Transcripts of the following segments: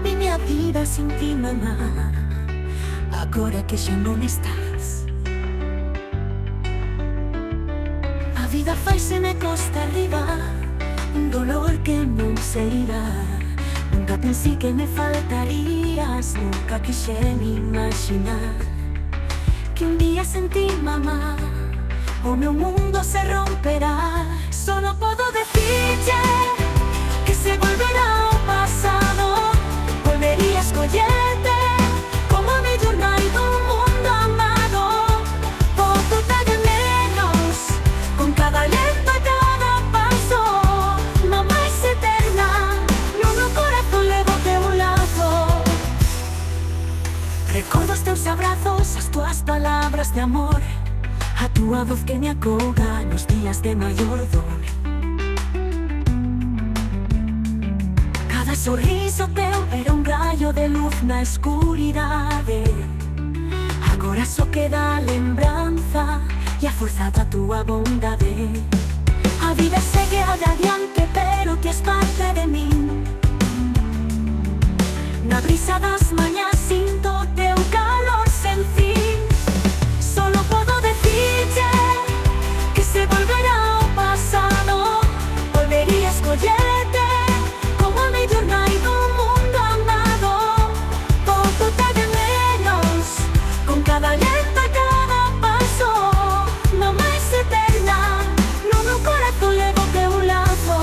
Minha vida sem ti, mamá. Agora que já não estás, a vida faz-se-me costa arriba, dolor que não se irá. Nunca pensei que me faltarias, nunca quise me imaginar que dia sem ti, mamá, o meu mundo se romperá. Só posso dizer que se volverá ao passado. Volveria a escolher-te como a mi jornal do mundo amado. Posso de menos com cada lento e cada passo. Mamá és eterna, no meu coração levo teu lado. Recordo os teus abraços, as tuas palavras de amor, a tua voz que me acolga nos dias de maior dor. Cada sorriso teu era rayo de luz na escuridade. Agora só queda a lembranza e a força da tua bondade. A vida segue adiante, pero ti és parte de mim. Na brisa das manhãs sinto teu calor sem fim. Solo puedo decirte que se volverá ao passado. Volveria a escolher-te como a mi jornal do mundo amado. Posso de menos com cada lento e cada passo. Mamá és eterna, no meu coração levo teu lado.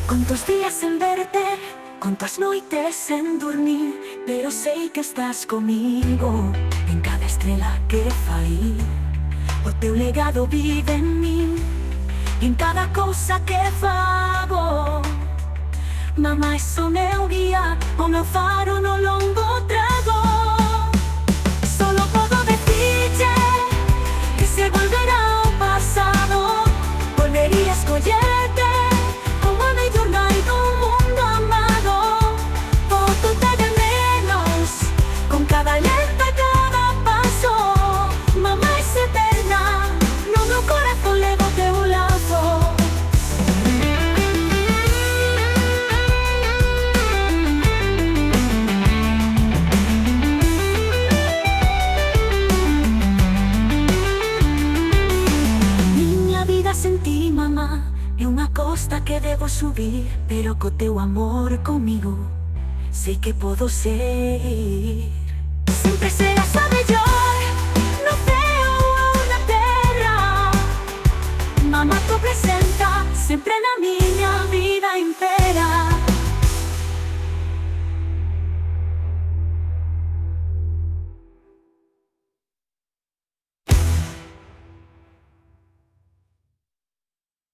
Contos dias sem verte, contas noites sem dormir, pero sei que estás comigo en cada estrela que fai. O teu legado vive en mí, en cada cousa que fago. Mamá és o meu guía, o meu faro no longo trago. Solo posso decirte que se volverá ao passado. Volveria a escolher-te como a mi jornal do mundo amado. Posso de menos com cada lento e cada passo. Mamá és eterna, no meu coração levo teu lado. Minha vida sem ti, mamá, é uma costa que devo subir, pero co teu amor comigo sei que podo ser. Sempre serás a mellor no céu ou na terra. Mamá, tu presenta sempre na minha